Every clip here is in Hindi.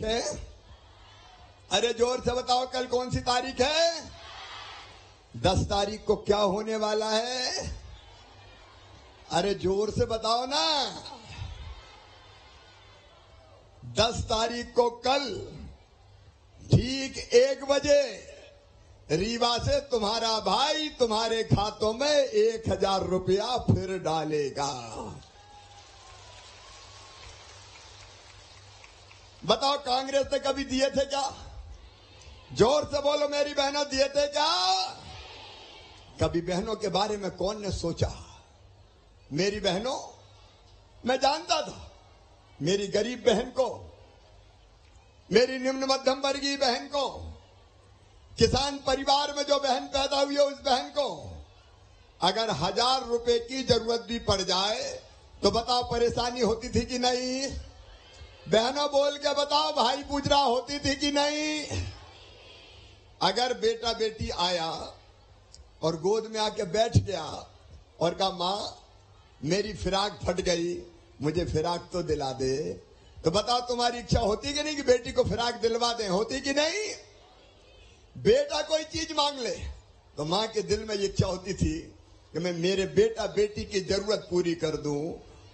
है? अरे जोर से बताओ, कल कौन सी तारीख है? 10 तारीख को क्या होने वाला है? अरे जोर से बताओ ना। 10 तारीख को कल ठीक 1 बजे रीवा से तुम्हारा भाई तुम्हारे खातों में 1000 रुपया फिर डालेगा। बताओ, कांग्रेस ने कभी दिए थे क्या? जोर से बोलो मेरी बहनों, दिए थे क्या? कभी बहनों के बारे में कौन ने सोचा? मेरी बहनों, मैं जानता था मेरी गरीब बहन को, मेरी निम्न मध्यम वर्गीय बहन को, किसान परिवार में जो बहन पैदा हुई है उस बहन को अगर 1000 रुपए की जरूरत भी पड़ जाए तो बताओ परेशानी होती थी कि नहीं? बहनों बोल के बताओ, भाई पूछ रहा, होती थी कि नहीं? अगर बेटा बेटी आया और गोद में आके बैठ गया और कहा मां मेरी फिराक फट गई, मुझे फिराक तो दिला दे, तो बताओ तुम्हारी इच्छा होती कि नहीं कि बेटी को फिराक दिलवा दें? होती कि नहीं? बेटा कोई चीज मांग ले तो मां के दिल में ये इच्छा होती थी कि मैं मेरे बेटा बेटी की जरूरत पूरी कर दूं,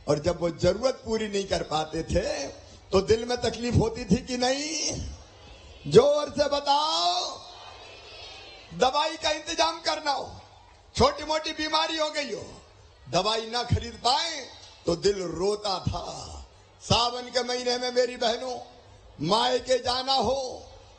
और जब वो जरूरत पूरी नहीं कर पाते थे तो दिल में तकलीफ होती थी कि नहीं? जोर से बताओ। दवाई का इंतजाम करना हो, छोटी मोटी बीमारी हो गई हो, दवाई ना खरीद पाए तो दिल रोता था। सावन के महीने में मेरी बहनों मायके जाना हो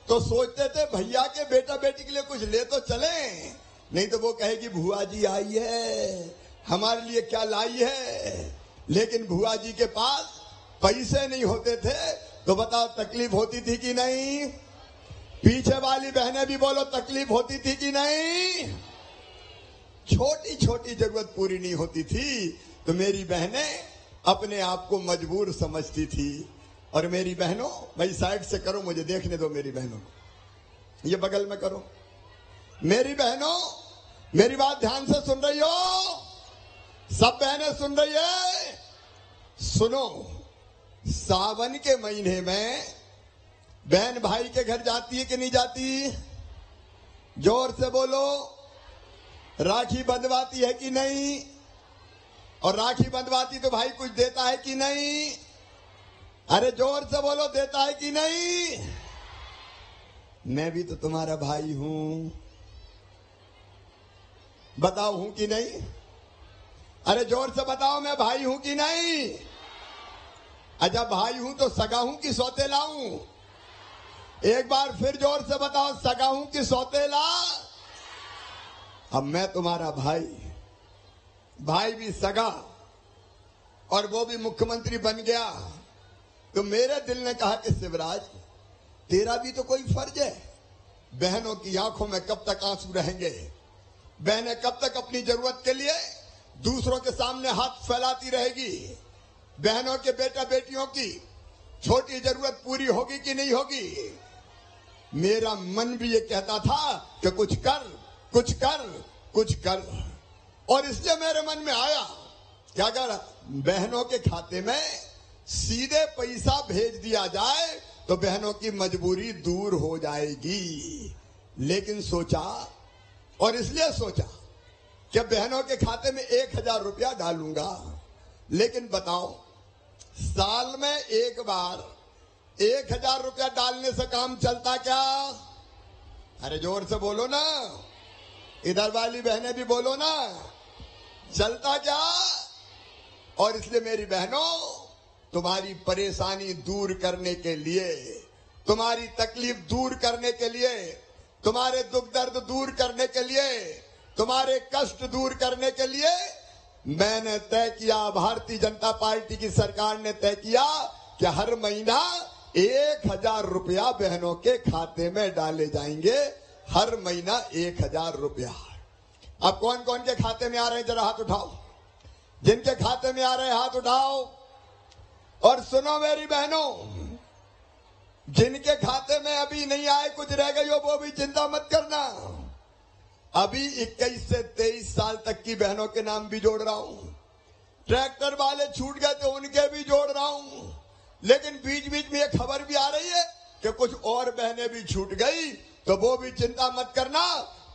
तो सोचते थे भैया के बेटा बेटी के लिए कुछ ले तो चले, नहीं तो वो कहेगी भुआ जी आई है, हमारे लिए क्या लाई है। लेकिन भुआ जी के पास पैसे नहीं होते थे तो बताओ तकलीफ होती थी कि नहीं? पीछे वाली बहनें भी बोलो, तकलीफ होती थी कि नहीं? छोटी छोटी जरूरत पूरी नहीं होती थी तो मेरी बहनें अपने आप को मजबूर समझती थी। और मेरी बहनों, भाई साइड से करो, मुझे देखने दो मेरी बहनों, ये बगल में करो। मेरी बहनों, मेरी बात ध्यान से सुन रही हो? सब बहनें सुन रही है? सुनो, सावन के महीने में बहन भाई के घर जाती है कि नहीं जाती? जोर से बोलो। राखी बंधवाती है कि नहीं? और राखी बंधवाती तो भाई कुछ देता है कि नहीं? अरे जोर से बोलो, देता है कि नहीं? मैं भी तो तुम्हारा भाई हूं, बताओ हूं कि नहीं? अरे जोर से बताओ, मैं भाई हूं कि नहीं? अच्छा भाई हूं तो सगा हूं कि सौतेला हूं? एक बार फिर जोर से बताओ, सगा हूं कि सौतेला? अब मैं तुम्हारा भाई, भाई भी सगा, और वो भी मुख्यमंत्री बन गया, तो मेरे दिल ने कहा कि शिवराज तेरा भी तो कोई फर्ज है। बहनों की आंखों में कब तक आंसू रहेंगे? बहनें कब तक अपनी जरूरत के लिए दूसरों के सामने हाथ फैलाती रहेगी? बहनों के बेटा बेटियों की छोटी जरूरत पूरी होगी कि नहीं होगी? मेरा मन भी ये कहता था कि कुछ कर, कुछ कर, कुछ कर। और इसलिए मेरे मन में आया कि अगर बहनों के खाते में सीधे पैसा भेज दिया जाए तो बहनों की मजबूरी दूर हो जाएगी। लेकिन सोचा, और इसलिए सोचा कि बहनों के खाते में 1000 रुपया डालूंगा। लेकिन बताओ, साल में एक बार 1000 रुपया डालने से काम चलता क्या? अरे जोर से बोलो ना, इधर वाली बहनें भी बोलो ना, चलता क्या? और इसलिए मेरी बहनों, तुम्हारी परेशानी दूर करने के लिए, तुम्हारी तकलीफ दूर करने के लिए, तुम्हारे दुख दर्द दूर करने के लिए, तुम्हारे कष्ट दूर करने के लिए मैंने तय किया, भारतीय जनता पार्टी की सरकार ने तय किया कि हर महीना 1000 रुपया बहनों के खाते में डाले जाएंगे। हर महीना 1000 रुपया। अब कौन कौन के खाते में आ रहे हैं जरा हाथ उठाओ। जिनके खाते में आ रहे हैं हाथ उठाओ। और सुनो मेरी बहनों, जिनके खाते में अभी नहीं आए, कुछ रह गई हो, वो भी चिंता मत करना। अभी 21 से 23 साल तक की बहनों के नाम भी जोड़ रहा हूं। ट्रैक्टर वाले छूट गए तो उनके भी जोड़ रहा हूं। लेकिन बीच बीच में ये खबर भी आ रही है कि कुछ और बहनें भी छूट गई तो वो भी चिंता मत करना,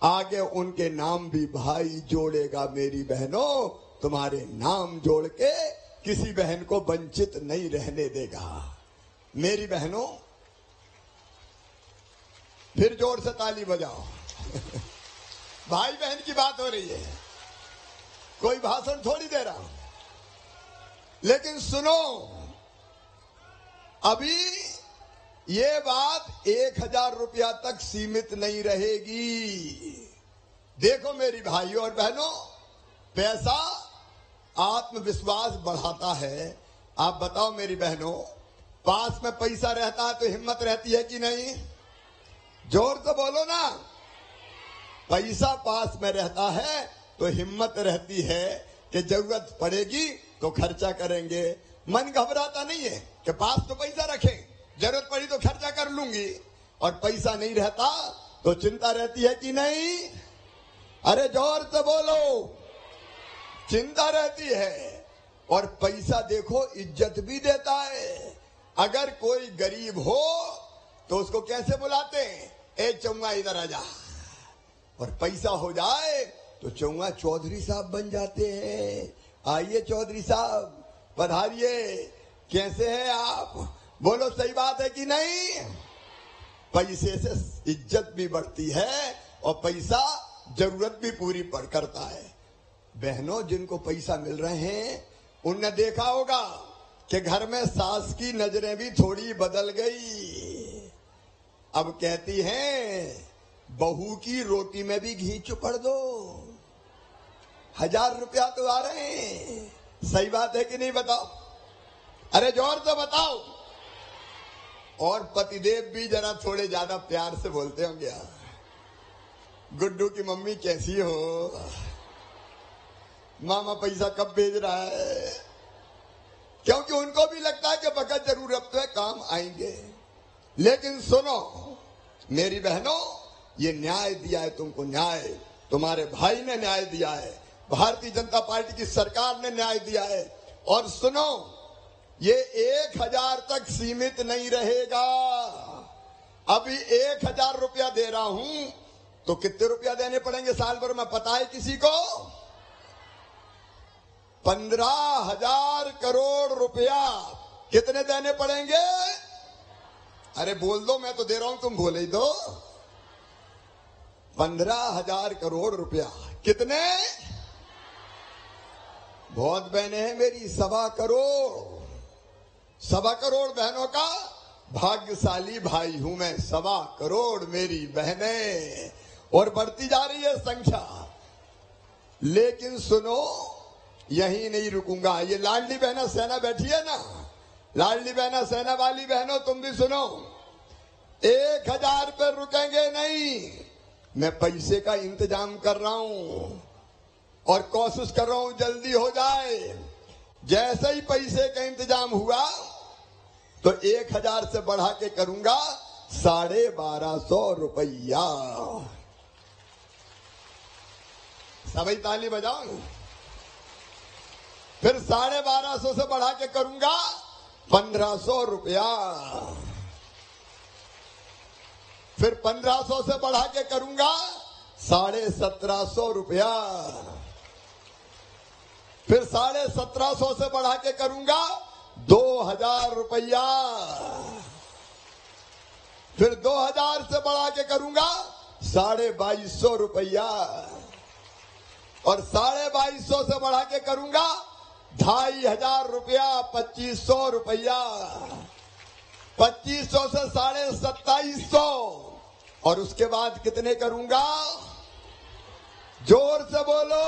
आगे उनके नाम भी भाई जोड़ेगा मेरी बहनों, तुम्हारे नाम जोड़ के किसी बहन को वंचित नहीं रहने देगा। मेरी बहनों फिर जोर से ताली बजाओ। भाई बहन की बात हो रही है, कोई भाषण थोड़ी दे रहा हूं। लेकिन सुनो, अभी ये बात 1000 रुपया तक सीमित नहीं रहेगी। देखो मेरी भाइयों और बहनों, पैसा आत्मविश्वास बढ़ाता है। आप बताओ मेरी बहनों, पास में पैसा रहता है तो हिम्मत रहती है कि नहीं? जोर से बोलो ना। पैसा पास में रहता है तो हिम्मत रहती है कि जरूरत पड़ेगी तो खर्चा करेंगे। मन घबराता नहीं है कि पास तो पैसा रखें, जरूरत पड़ी तो खर्चा कर लूंगी। और पैसा नहीं रहता तो चिंता रहती है कि नहीं? अरे जोर से बोलो, चिंता रहती है। और पैसा देखो इज्जत भी देता है। अगर कोई गरीब हो तो उसको कैसे बुलाते हैं? ए चौंगा इधर आ जा। और पैसा हो जाए तो चौंगा चौधरी साहब बन जाते हैं। आइए चौधरी साहब, पधारिए, कैसे हैं आप? बोलो सही बात है कि नहीं? पैसे से इज्जत भी बढ़ती है और पैसा जरूरत भी पूरी करता है। बहनों, जिनको पैसा मिल रहे हैं उनने देखा होगा कि घर में सास की नजरें भी थोड़ी बदल गई। अब कहती हैं बहू की रोटी में भी घी चुपड़ दो। 1000 रुपया तो आ रहे हैं। सही बात है कि नहीं? बताओ, अरे जोर से बताओ। और पतिदेव भी जरा थोड़े ज्यादा प्यार से बोलते होंगे, गुड्डू की मम्मी कैसी हो, मामा पैसा कब भेज रहा है? क्योंकि उनको भी लगता है कि बगैर जरूरत में काम आएंगे। लेकिन सुनो मेरी बहनों, ये न्याय दिया है तुमको, न्याय तुम्हारे भाई ने न्याय दिया है, भारतीय जनता पार्टी की सरकार ने न्याय दिया है। और सुनो, ये 1000 तक सीमित नहीं रहेगा। अभी 1000 रुपया दे रहा हूं तो कितने रुपया देने पड़ेंगे साल भर में, पता है किसी को? 15,000 करोड़ रुपया। कितने देने पड़ेंगे? अरे बोल दो, मैं तो दे रहा हूं, तुम बोले ही दो। 15,000 करोड़ रुपया। कितने? बहुत बहनें हैं मेरी, 1.25 करोड़। 1.25 करोड़ बहनों का भाग्यशाली भाई हूं मैं। 1.25 करोड़ मेरी बहनें, और बढ़ती जा रही है संख्या। लेकिन सुनो, यही नहीं रुकूंगा। ये लाडली बहना सेना बैठी है ना, लाडली बहना सेना वाली बहनों, तुम भी सुनो। 1000 पे रुकेंगे नहीं। मैं पैसे का इंतजाम कर रहा हूं और कोशिश कर रहा हूं जल्दी हो जाए। जैसे ही पैसे का इंतजाम हुआ तो 1000 से बढ़ा के करूंगा 1250 रुपया। सभी ताली बजाओ। फिर 1250 से बढ़ा के करूंगा 1500 रुपया। फिर 1500 से बढ़ा के करूंगा 1750 रुपया। फिर 1750 से बढ़ा के करूंगा 2000 रुपया। फिर 2000 से बढ़ा के करूंगा 2250 रुपया। और 2250 से बढ़ा के करूंगा 2500 रुपया, 2500 रुपया। 2500 से 2750। और उसके बाद कितने करूंगा? जोर से बोलो,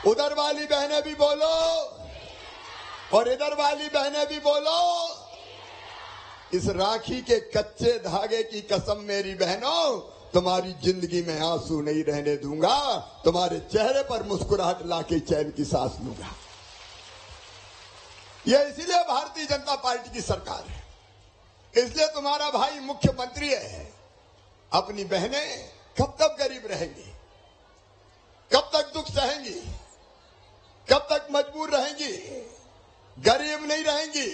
उधर वाली बहनें भी बोलो और इधर वाली बहनें भी बोलो। इस राखी के कच्चे धागे की कसम मेरी बहनों, तुम्हारी जिंदगी में आंसू नहीं रहने दूंगा। तुम्हारे चेहरे पर मुस्कुराहट लाके चैन की सांस लूंगा। यह इसीलिए भारतीय जनता पार्टी की सरकार है, इसलिए तुम्हारा भाई मुख्यमंत्री है। अपनी बहनें कब तक गरीब रहेंगी? कब तक दुख सहेंगी? कब तक मजबूर रहेंगी? गरीब नहीं रहेंगी,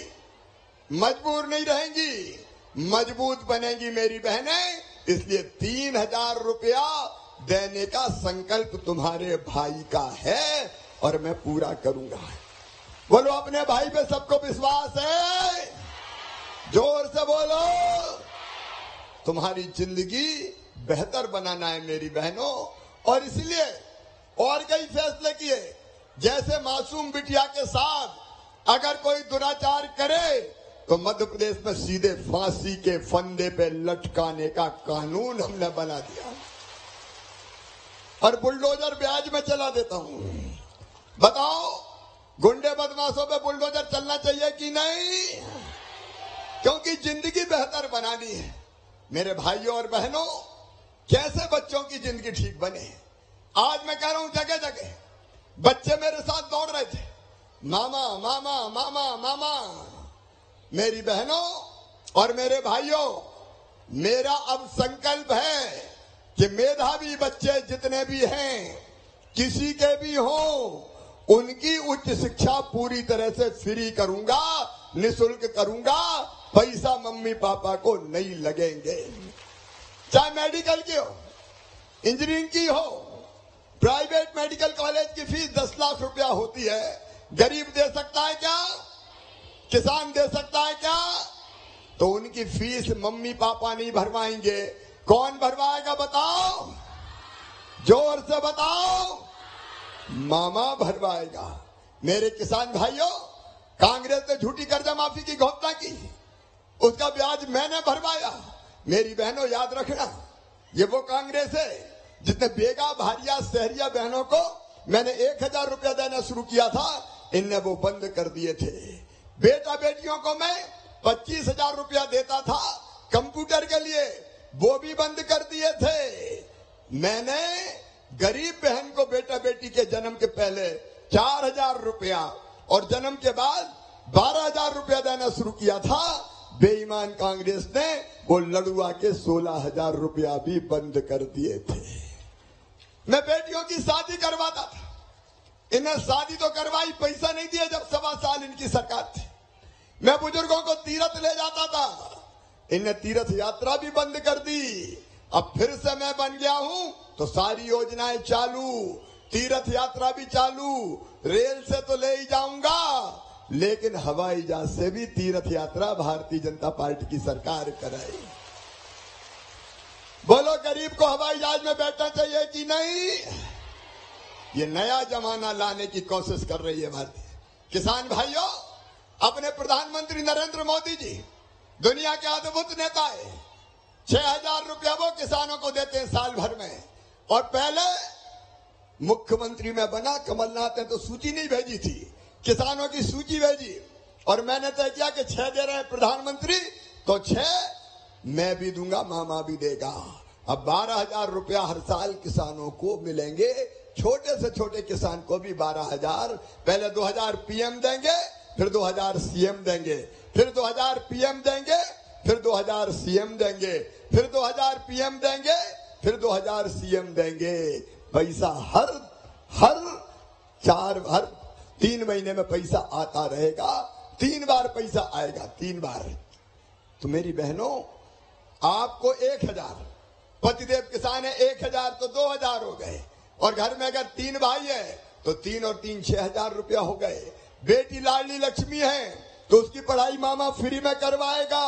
मजबूर नहीं रहेंगी, मजबूत बनेंगी मेरी बहनें। इसलिए 3,000 रुपया देने का संकल्प तुम्हारे भाई का है और मैं पूरा करूंगा। बोलो, अपने भाई पे सबको विश्वास है? जोर से बोलो। तुम्हारी जिंदगी बेहतर बनाना है मेरी बहनों, और इसलिए और कई फैसले किए। जैसे मासूम बिटिया के साथ अगर कोई दुराचार करे तो मध्य प्रदेश में सीधे फांसी के फंदे पे लटकाने का कानून हमने बना दिया, और बुलडोजर ब्याज में चला देता हूं। बताओ, गुंडे बदमाशों पे बुलडोजर चलना चाहिए कि नहीं? क्योंकि जिंदगी बेहतर बनानी है मेरे भाइयों और बहनों। कैसे बच्चों की जिंदगी ठीक बने? आज मैं कह रहा हूं, जगह जगह बच्चे मेरे साथ दौड़ रहे थे, मामा मामा मामा मामा। मेरी बहनों और मेरे भाइयों, मेरा अब संकल्प है कि मेधावी बच्चे जितने भी हैं, किसी के भी हों, उनकी उच्च शिक्षा पूरी तरह से फ्री करूंगा, निःशुल्क करूंगा। पैसा मम्मी पापा को नहीं लगेंगे। चाहे मेडिकल की हो, इंजीनियरिंग की हो, प्राइवेट मेडिकल कॉलेज की फीस 10 लाख रुपया होती है। गरीब दे सकता है क्या? किसान दे सकता है क्या? तो उनकी फीस मम्मी पापा नहीं भरवाएंगे। कौन भरवाएगा बताओ? जोर से बताओ। मामा भरवाएगा। मेरे किसान भाइयों, कांग्रेस ने झूठी कर्जा माफी की घोषणा की, उसका ब्याज मैंने भरवाया। मेरी बहनों, याद रखना, ये वो कांग्रेस है जिसने बेगा भारिया शहरिया बहनों को मैंने 1,000 रुपया देना शुरू किया था, इनने वो बंद कर दिए थे। बेटा बेटियों को मैं 25,000 रुपया देता था कंप्यूटर के लिए, वो भी बंद कर दिए थे। मैंने गरीब बहन को बेटा बेटी के जन्म के पहले 4,000 रुपया और जन्म के बाद 12,000 रुपया देना शुरू किया था। बेईमान कांग्रेस ने वो लड़ुआ के 16,000 रुपया भी बंद कर दिए थे। मैं बेटियों की शादी करवाता था, इन्हें शादी तो करवाई, पैसा नहीं दिया जब 1.25 साल इनकी सरकार थी। मैं बुजुर्गों को तीर्थ ले जाता था, इन्हें तीर्थ यात्रा भी बंद कर दी। अब फिर से मैं बन गया हूं तो सारी योजनाएं चालू, तीर्थ यात्रा भी चालू। रेल से तो ले ही जाऊंगा, लेकिन हवाई जहाज से भी तीर्थ यात्रा भारतीय जनता पार्टी की सरकार कराई। बोलो, गरीब को हवाई जहाज में बैठना चाहिए कि नहीं? ये नया जमाना लाने की कोशिश कर रही है भारतीय। किसान भाइयों, अपने प्रधानमंत्री नरेंद्र मोदी जी दुनिया के अद्भुत नेता है। 6,000 रुपया वो किसानों को देते हैं साल भर में। और पहले मुख्यमंत्री में बना, कमलनाथ ने तो सूची नहीं भेजी थी, किसानों की सूची भेजी, और मैंने तय किया कि 6 दे रहे हैं प्रधानमंत्री, तो 6 मैं भी दूंगा, मामा भी देगा। अब 12,000 रुपया हर साल किसानों को मिलेंगे। छोटे से छोटे किसान को भी 12,000। पहले 2,000 पीएम देंगे, फिर 2,000 सीएम देंगे, फिर 2,000 पीएम देंगे, फिर 2,000 सीएम देंगे, फिर 2,000 पीएम देंगे, फिर 2,000 सीएम देंगे। पैसा हर 3 महीने में पैसा आता रहेगा। 3 बार पैसा आएगा, 3 बार। तो मेरी बहनों, आपको 1,000, पतिदेव किसान है 1,000 तो 2,000 हो गए, और घर में अगर 3 भाई है तो 3 और 3 6,000 रुपया हो गए। बेटी लाडली लक्ष्मी है तो उसकी पढ़ाई मामा फ्री में करवाएगा,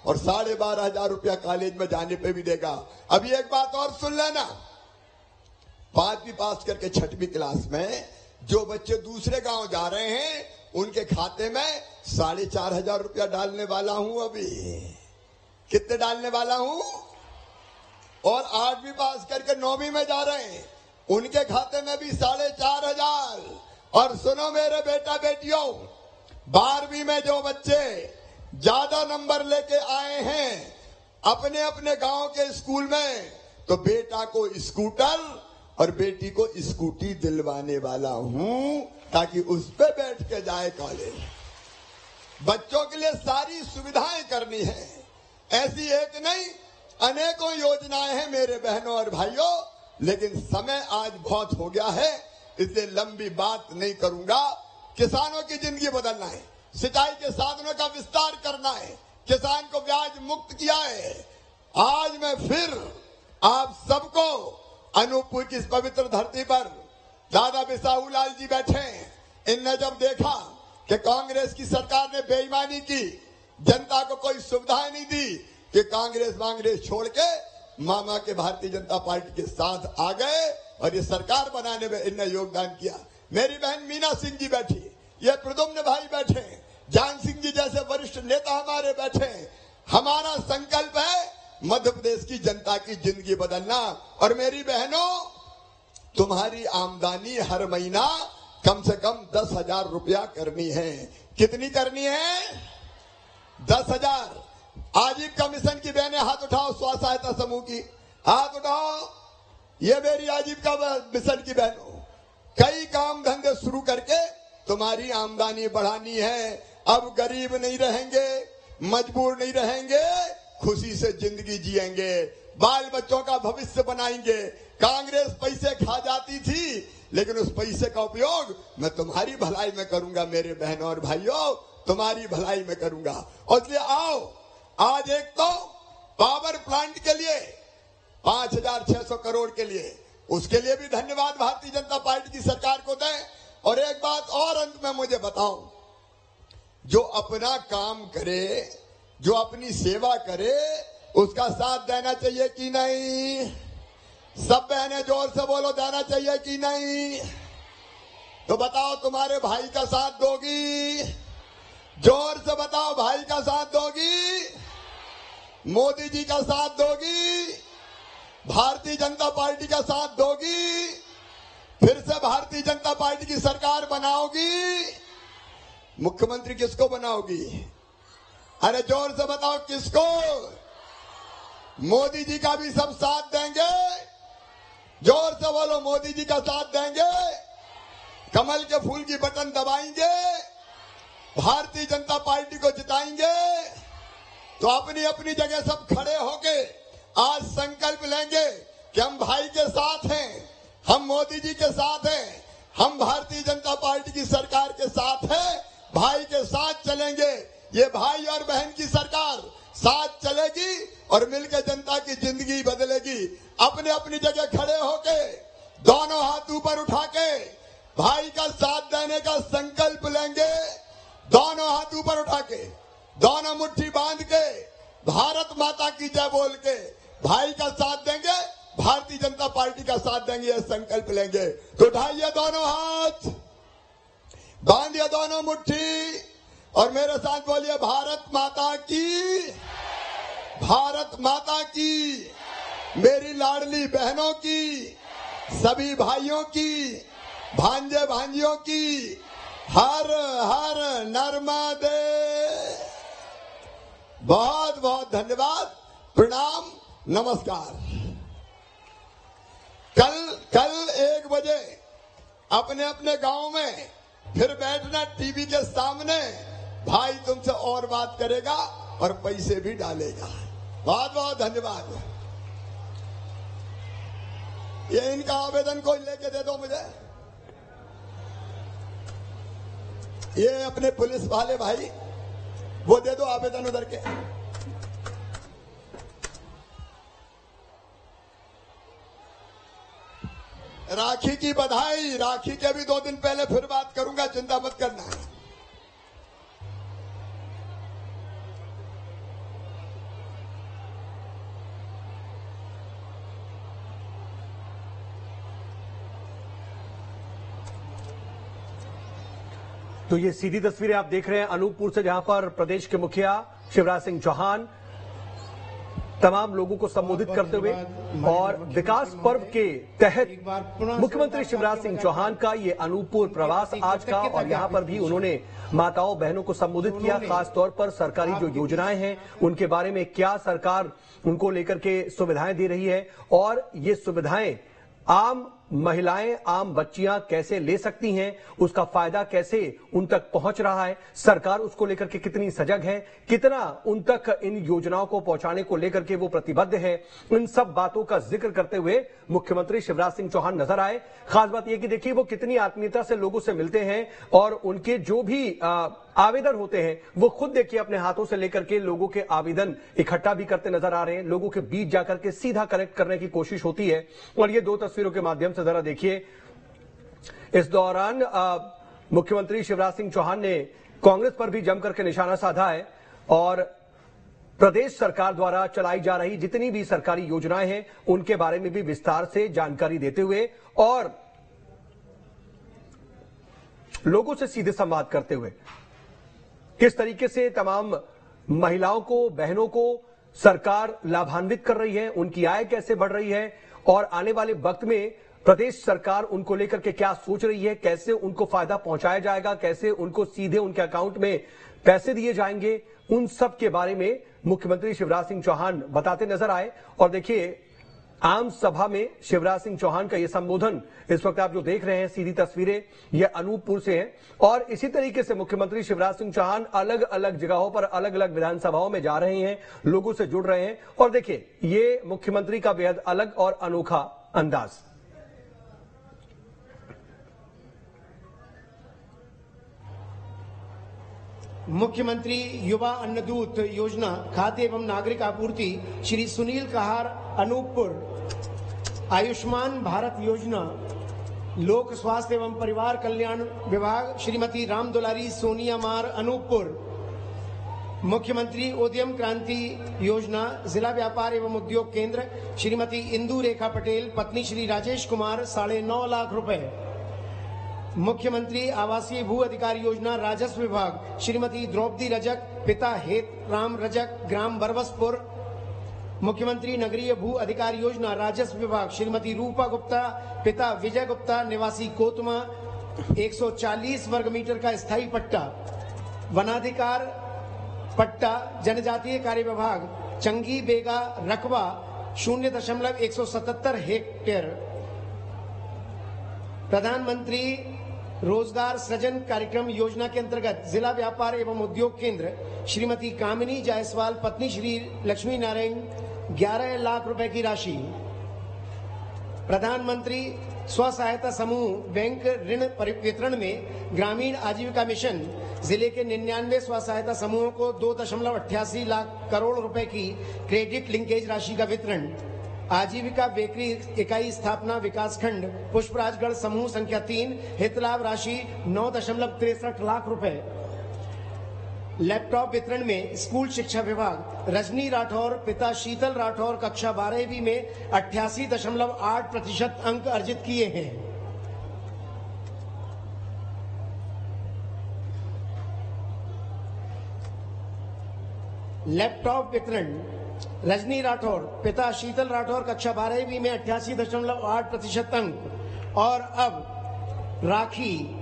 और 12,500 रुपया कॉलेज में जाने पे भी देगा। अभी एक बात और सुन लेना, 5वीं पास करके 6वीं क्लास में जो बच्चे दूसरे गांव जा रहे हैं, उनके खाते में 4,500 रुपया डालने वाला हूं। अभी कितने डालने वाला हूं? और 8वीं पास करके 9वीं में जा रहे हैं, उनके खाते में भी 4,500। और सुनो मेरे बेटा बेटियों, 12वीं में जो बच्चे ज्यादा नंबर लेके आए हैं अपने अपने गांव के स्कूल में, तो बेटा को स्कूटर और बेटी को स्कूटी दिलवाने वाला हूं, ताकि उस पे बैठ के जाए कॉलेज। बच्चों के लिए सारी सुविधाएं करनी है। ऐसी एक नहीं, अनेकों योजनाएं हैं मेरे बहनों और भाइयों, लेकिन समय आज बहुत हो गया है, इसलिए लंबी बात नहीं करूंगा। किसानों की जिंदगी बदलना है, सिंचाई के साधनों का विस्तार करना है, किसान को ब्याज मुक्त किया है। आज मैं फिर आप सबको अनूपपुर की इस पवित्र धरती पर दादा बिसाहू लाल जी बैठे हैं। इनने जब देखा कि कांग्रेस की सरकार ने बेईमानी की, जनता को कोई सुविधाएं नहीं दी, कि कांग्रेस छोड़ के मामा के भारतीय जनता पार्टी के साथ आ गए और ये सरकार बनाने में इनने योगदान किया। मेरी बहन मीना सिंह जी बैठी, ये प्रद्युम्न भाई बैठे, जान सिंह जी जैसे वरिष्ठ नेता हमारे बैठे। हमारा संकल्प है मध्य प्रदेश की जनता की जिंदगी बदलना। और मेरी बहनों, तुम्हारी आमदनी हर महीना कम से कम 10,000 रुपया करनी है। कितनी करनी है? 10,000। आजीविका मिशन की बहनें हाथ उठाओ, स्व सहायता समूह की हाथ उठाओ। ये मेरी आजीविका मिशन की बहनों, कई काम धंधे शुरू करके तुम्हारी आमदनी बढ़ानी है। अब गरीब नहीं रहेंगे, मजबूर नहीं रहेंगे, खुशी से जिंदगी जिएंगे, बाल बच्चों का भविष्य बनाएंगे। कांग्रेस पैसे खा जाती थी, लेकिन उस पैसे का उपयोग मैं तुम्हारी भलाई में करूंगा। मेरे बहनों और भाइयों, तुम्हारी भलाई में करूंगा। और इसलिए आओ, आज एक तो पावर प्लांट के लिए 5,600 करोड़ के लिए, उसके लिए भी धन्यवाद भारतीय जनता पार्टी की सरकार को दें। और एक बात और अंत में मुझे बताओ, जो अपना काम करे, जो अपनी सेवा करे, उसका साथ देना चाहिए कि नहीं? सब बहनें जोर से बोलो, देना चाहिए कि नहीं? तो बताओ, तुम्हारे भाई का साथ दोगी? जोर से बताओ, भाई का साथ दोगी? मोदी जी का साथ दोगी? भारतीय जनता पार्टी का साथ दोगी? फिर से भारतीय जनता पार्टी की सरकार बनाओगी? मुख्यमंत्री किसको बनाओगी? अरे जोर से बताओ, किसको? मोदी जी का भी सब साथ देंगे? जोर से बोलो, मोदी जी का साथ देंगे? कमल के फूल की बटन दबाएंगे? भारतीय जनता पार्टी को जिताएंगे? तो अपनी अपनी जगह सब खड़े होके आज संकल्प लेंगे कि हम भाई के साथ हैं, हम मोदी जी के साथ हैं, हम भारतीय जनता पार्टी की सरकार के साथ हैं, भाई के साथ चलेंगे। ये भाई और बहन की सरकार साथ चलेगी और मिलकर जनता की जिंदगी बदलेगी। अपने अपनी जगह खड़े होके दोनों हाथ ऊपर उठा के भाई का साथ देने का संकल्प लेंगे। दोनों हाथ ऊपर उठा के, दोनों मुट्ठी बांध के, भारत माता की जय बोल के भाई का साथ देंगे, भारतीय जनता पार्टी का साथ देंगे, यह संकल्प लेंगे। तो उठाइए दोनों हाथ, बांधिए दोनों मुट्ठी और मेरे साथ बोलिए, भारत माता की, भारत माता की, मेरी लाडली बहनों की, सभी भाइयों की, भांजे भांजियों की, हर हर नर्मदे। बहुत बहुत धन्यवाद, प्रणाम, नमस्कार। कल 1 बजे अपने अपने गांव में फिर बैठना टीवी के सामने, भाई तुमसे और बात करेगा और पैसे भी डालेगा। बहुत बहुत धन्यवाद। ये इनका आवेदन कोई लेके दे दो मुझे, ये अपने पुलिस वाले भाई, वो दे दो आवेदन उधर के। राखी की बधाई, राखी के भी 2 दिन पहले फिर बात करूंगा, चिंता मत करना। तो ये सीधी तस्वीरें आप देख रहे हैं अनूपपुर से, जहां पर प्रदेश के मुखिया शिवराज सिंह चौहान तमाम लोगों को संबोधित करते हुए और विकास पर्व के तहत मुख्यमंत्री शिवराज सिंह चौहान का ये अनूपपुर प्रवास आज का, और यहां पर भी उन्होंने माताओं बहनों को संबोधित किया, खास तौर पर सरकारी जो योजनाएं हैं उनके बारे में, क्या सरकार उनको लेकर के सुविधाएं दे रही है और ये सुविधाएं आम महिलाएं, आम बच्चियां कैसे ले सकती हैं, उसका फायदा कैसे उन तक पहुंच रहा है, सरकार उसको लेकर के कितनी सजग है, कितना उन तक इन योजनाओं को पहुंचाने को लेकर के वो प्रतिबद्ध है, इन सब बातों का जिक्र करते हुए मुख्यमंत्री शिवराज सिंह चौहान नजर आए। खास बात यह कि देखिए वो कितनी आत्मीयता से लोगों से मिलते हैं और उनके जो भी आवेदन होते हैं वो खुद देखिए अपने हाथों से लेकर के लोगों के आवेदन इकट्ठा भी करते नजर आ रहे हैं, लोगों के बीच जाकर के सीधा कनेक्ट करने की कोशिश होती है। और ये 2 तस्वीरों के माध्यम से जरा देखिए, इस दौरान मुख्यमंत्री शिवराज सिंह चौहान ने कांग्रेस पर भी जमकर के निशाना साधा है और प्रदेश सरकार द्वारा चलाई जा रही जितनी भी सरकारी योजनाएं हैं उनके बारे में भी विस्तार से जानकारी देते हुए और लोगों से सीधे संवाद करते हुए किस तरीके से तमाम महिलाओं को, बहनों को सरकार लाभान्वित कर रही है, उनकी आय कैसे बढ़ रही है और आने वाले वक्त में प्रदेश सरकार उनको लेकर के क्या सोच रही है, कैसे उनको फायदा पहुंचाया जाएगा, कैसे उनको सीधे उनके अकाउंट में पैसे दिए जाएंगे, उन सब के बारे में मुख्यमंत्री शिवराज सिंह चौहान बताते नजर आए। और देखिए आम सभा में शिवराज सिंह चौहान का यह संबोधन इस वक्त आप जो देख रहे हैं सीधी तस्वीरें ये अनूपपुर से हैं और इसी तरीके से मुख्यमंत्री शिवराज सिंह चौहान अलग अलग जगहों पर अलग अलग विधानसभाओं में जा रहे हैं, लोगों से जुड़ रहे हैं और देखिए ये मुख्यमंत्री का बेहद अलग और अनोखा अंदाज। मुख्यमंत्री युवा अन्नदूत योजना खाद्य एवं नागरिक आपूर्ति श्री सुनील कहार अनूपपुर, आयुष्मान भारत योजना लोक स्वास्थ्य एवं परिवार कल्याण विभाग श्रीमती राम दुलारी सोनिया मार अनूपपुर, मुख्यमंत्री उद्यम क्रांति योजना जिला व्यापार एवं उद्योग केंद्र श्रीमती इंदु रेखा पटेल पत्नी श्री राजेश कुमार 9.5 लाख रुपए, मुख्यमंत्री आवासीय भू अधिकार योजना राजस्व विभाग श्रीमती द्रौपदी रजक पिता हेत राम रजक ग्राम बरबसपुर, मुख्यमंत्री नगरीय भू अधिकार योजना राजस्व विभाग श्रीमती रूपा गुप्ता पिता विजय गुप्ता निवासी कोतमा 140 वर्ग मीटर का स्थायी पट्टा, वनाधिकार पट्टा जनजातीय कार्य विभाग चंगी बेगा रकबा 0.177 हेक्टेयर, प्रधानमंत्री रोजगार सृजन कार्यक्रम योजना के अंतर्गत जिला व्यापार एवं उद्योग केंद्र श्रीमती कामिनी जायसवाल पत्नी श्री लक्ष्मी नारायण 11 लाख रुपए की राशि, प्रधानमंत्री स्व सहायता समूह बैंक ऋण वितरण में ग्रामीण आजीविका मिशन जिले के 99 स्व सहायता समूहों को 2.88 लाख करोड़ रुपए की क्रेडिट लिंकेज राशि का वितरण, आजीविका बेकरी इकाई स्थापना विकासखंड पुष्पराजगढ़ समूह संख्या 3 हितलाभ राशि 9.63 लाख रुपए, लैपटॉप वितरण में स्कूल शिक्षा विभाग रजनी राठौर पिता शीतल राठौर कक्षा 12वीं में 88.8% अंक अर्जित किए हैं। लैपटॉप वितरण रजनी राठौर पिता शीतल राठौर कक्षा 12वीं में 88.8% अंक। और अब राखी,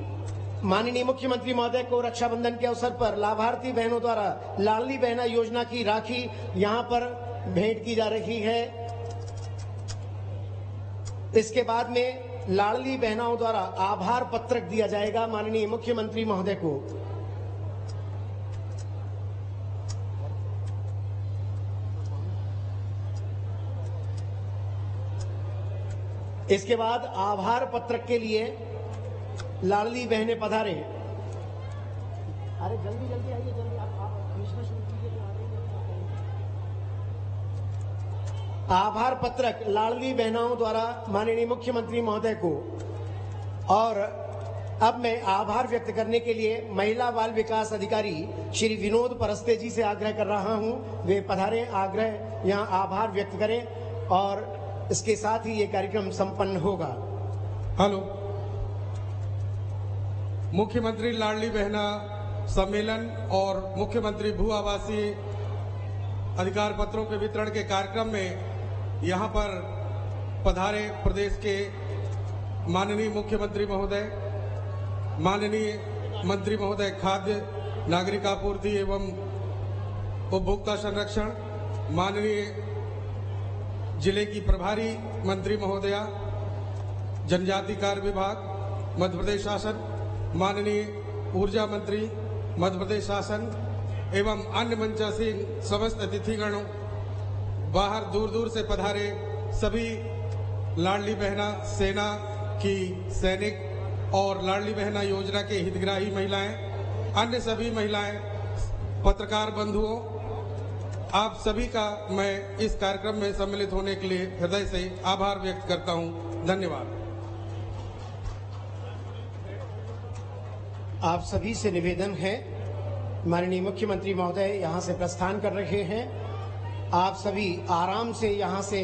माननीय मुख्यमंत्री महोदय को रक्षाबंधन के अवसर पर लाभार्थी बहनों द्वारा लाडली बहना योजना की राखी यहां पर भेंट की जा रही है। इसके बाद में लाडली बहनाओं द्वारा आभार पत्रक दिया जाएगा माननीय मुख्यमंत्री महोदय को। इसके बाद आभार पत्रक के लिए लाडली बहने पधारे। अरे जल्दी जल्दी आइए, जल्दी आप पूछना शुरू कीजिए। आभार पत्रक लाडली बहनाओं द्वारा माननीय मुख्यमंत्री महोदय को। और अब मैं आभार व्यक्त करने के लिए महिला बाल विकास अधिकारी श्री विनोद परस्ते जी से आग्रह कर रहा हूं, वे पधारे, आग्रह यहां आभार व्यक्त करें और इसके साथ ही ये कार्यक्रम संपन्न होगा। हेलो, मुख्यमंत्री लाडली बहना सम्मेलन और मुख्यमंत्री भू आवासीय अधिकार पत्रों के वितरण के कार्यक्रम में यहां पर पधारे प्रदेश के माननीय मुख्यमंत्री महोदय, माननीय मंत्री महोदय खाद्य नागरिक आपूर्ति एवं उपभोक्ता संरक्षण, माननीय जिले की प्रभारी मंत्री महोदया, जनजाति कार्य विभाग मध्य प्रदेश शासन, माननीय ऊर्जा मंत्री मध्य प्रदेश शासन एवं अन्य मंचासीन समस्त अतिथिगणों, बाहर दूर दूर से पधारे सभी लाडली बहना सेना की सैनिक और लाडली बहना योजना के हितग्राही महिलाएं, अन्य सभी महिलाएं, पत्रकार बंधुओं, आप सभी का मैं इस कार्यक्रम में सम्मिलित होने के लिए हृदय से आभार व्यक्त करता हूं। धन्यवाद। आप सभी से निवेदन है, माननीय मुख्यमंत्री महोदय यहां से प्रस्थान कर रहे हैं। आप सभी आराम से यहां से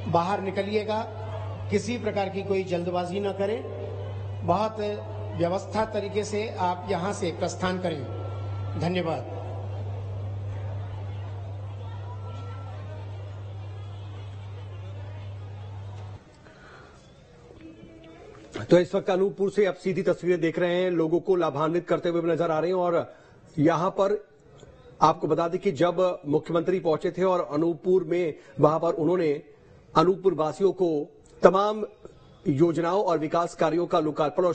बाहर निकलिएगा, किसी प्रकार की कोई जल्दबाजी न करें, बहुत व्यवस्था तरीके से आप यहां से प्रस्थान करें। धन्यवाद। तो इस वक्त अनूपपुर से आप सीधी तस्वीरें देख रहे हैं, लोगों को लाभान्वित करते हुए नजर आ रहे हैं। और यहां पर आपको बता दें कि जब मुख्यमंत्री पहुंचे थे और अनूपपुर में वहां पर उन्होंने अनूपपुर वासियों को तमाम योजनाओं और विकास कार्यों का लोकार्पण और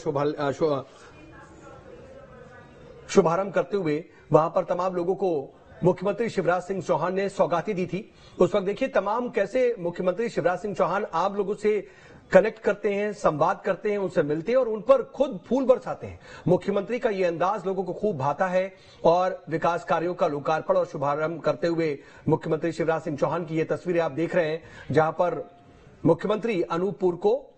शुभारंभ करते हुए वहां पर तमाम लोगों को मुख्यमंत्री शिवराज सिंह चौहान ने सौगातें दी थी। उस वक्त देखिए तमाम कैसे मुख्यमंत्री शिवराज सिंह चौहान आप लोगों से कनेक्ट करते हैं, संवाद करते हैं, उनसे मिलते हैं और उन पर खुद फूल बरसाते हैं। मुख्यमंत्री का ये अंदाज लोगों को खूब भाता है और विकास कार्यों का लोकार्पण और शुभारंभ करते हुए मुख्यमंत्री शिवराज सिंह चौहान की ये तस्वीरें आप देख रहे हैं, जहां पर मुख्यमंत्री अनूपपुर को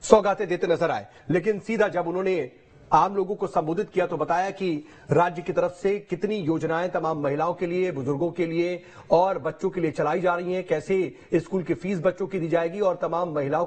सौगातें देते नजर आए। लेकिन सीधा जब उन्होंने आम लोगों को संबोधित किया तो बताया कि राज्य की तरफ से कितनी योजनाएं तमाम महिलाओं के लिए, बुजुर्गों के लिए और बच्चों के लिए चलाई जा रही हैं, कैसे स्कूल की फीस बच्चों की दी जाएगी और तमाम महिलाओं को